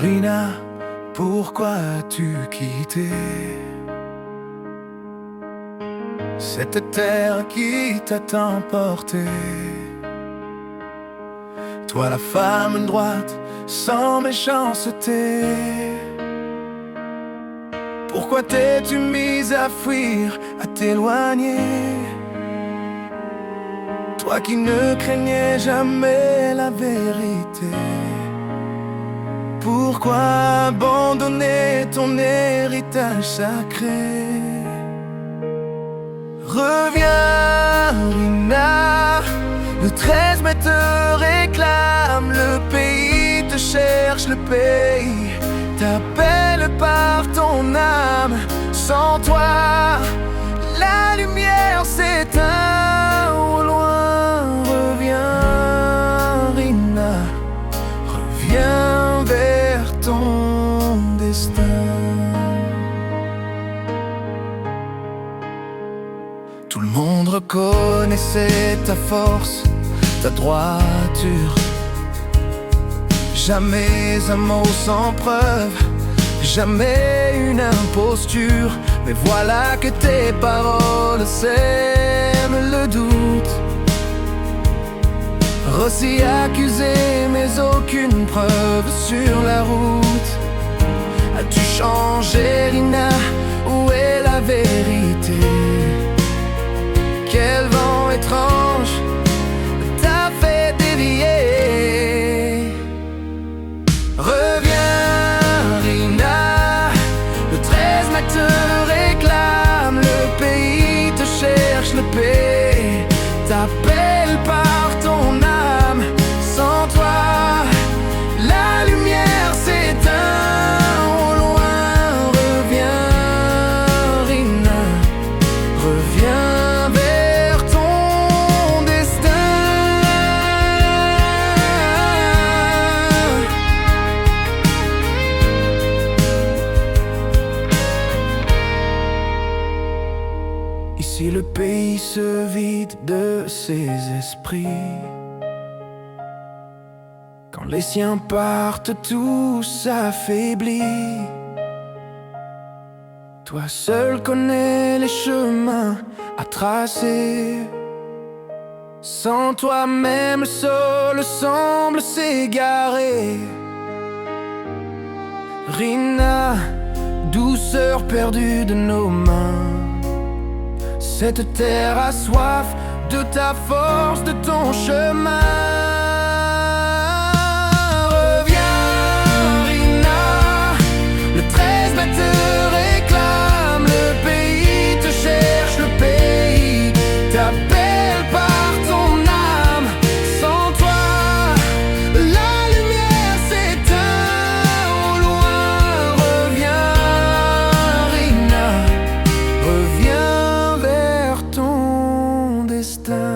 Rina, pourquoi as-tu quitté cette terre qui t'a tant porté? Toi la femme droite, sans méchanceté. Pourquoi t'es-tu mise à fuir, à t'éloigner? Toi qui ne craignais jamais la vérité. Pourquoi abandonner ton héritage sacré? Reviens, Rina, le 13 mai te réclame. Le pays te cherche, le pays t'appelle par ton âme. Sans toi, la lumière s'éteint au loin. Reviens, Rina, reviens vers ton destin. Tout le monde reconnaissait ta force, ta droiture. Jamais un mot sans preuve, jamais une imposture. Mais voilà que tes paroles sèment le doute. Rossi accusé mais aucune preuve sur la route. As-tu changé, Rina? Où est la vérité? Quel vent étrange t'a fait dévier? Reviens, Rina, le 13 mai te réclame. Le pays te cherche, le pays t'appelle par ton âme. Sans toi, la lumière s'éteint au loin. Reviens, Rina, reviens vers ton destin. Ici le pays se vide de ses esprits. Quand les siens partent, tout s'affaiblit. Toi seul connais les chemins à tracer. Sans toi même le sol semble s'égarer. Rina, douceur perdue de nos mains. Cette terre a soif de ta force, de ton chemin. Reviens, Rina, le 13 mai te réclame. Le pays te cherche, le pays t'appelle par ton âme. Sans toi, la lumière s'éteint au loin. Reviens, Rina, reviens vers ton destin.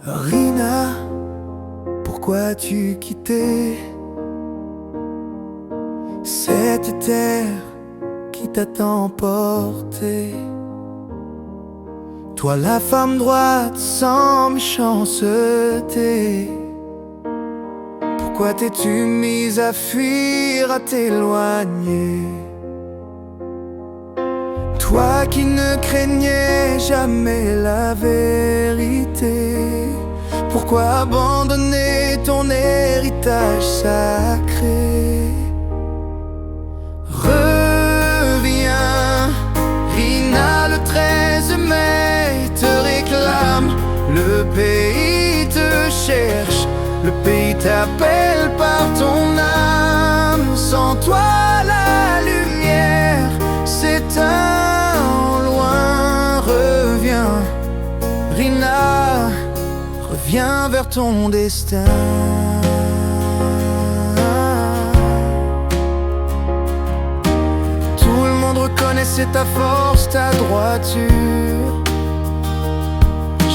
Rina, pourquoi as-tu quitté cette terre qui t'a tant porté? Toi la femme droite sans méchanceté. Pourquoi t'es-tu mise à fuir, à t'éloigner? Toi qui ne craignais jamais la vérité. Pourquoi abandonner ton héritage sacré? Reviens, Rina, le 13 mai te réclame. Le pays te cherche, le pays t'appelle par ton âme. Sans toi, la lumière s'éteint au loin. Reviens, Rina, reviens vers ton destin. Tout le monde reconnaissais ta force, ta droiture.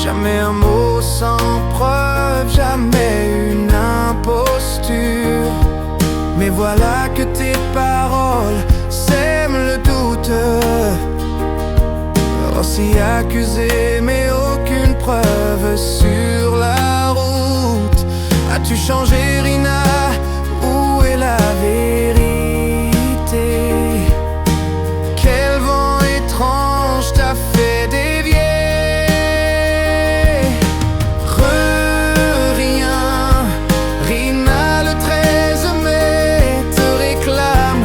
Jamais un mot sans preuve, jamais une imposture. Mais voilà que tes paroles sèment le doute. Aussi accusé mais aucune preuve sur la route. As-tu changé, Rina? Où est la vérité? Quel vent étrange t'a fait dévier? Reviens, Rina, le 13 mai te réclame.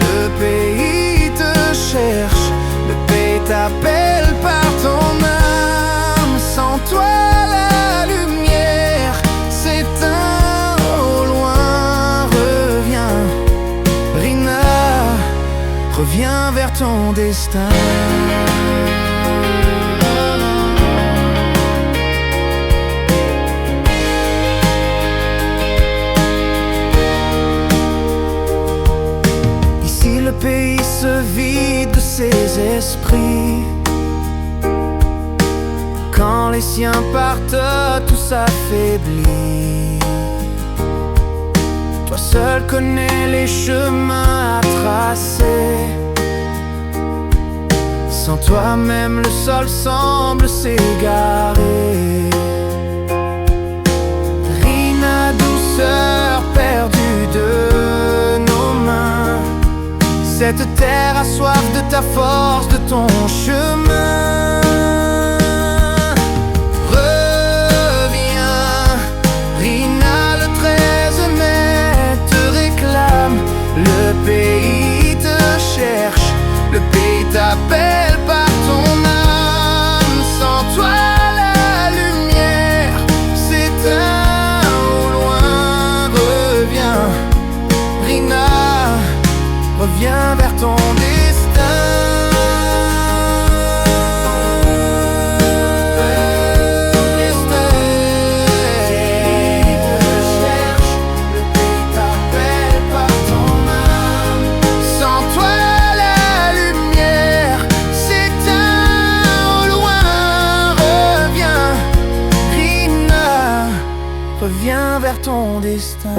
Le pays te cherche, le pays t'appelle par ton âme. Sans toi la lumière s'éteint au loin. Reviens, Rina, reviens vers ton destin. Ici le pays se vide de ses esprits. Quand les siens partent, tout s'affaiblit. Toi seul connais les chemins à tracer. Sans toi même le sol semble s'égarer. Rina, douceur perdue de nos mains. Cette terre a soif de ta force, de ton chemin. Reviens, Rina, le 13 mai te réclame. Le pays te cherche, le pays t'appelle par ton âme. Sans toi la lumière s'éteint au loin. Reviens, Rina, reviens vers ton destin. Reviens vers ton destin.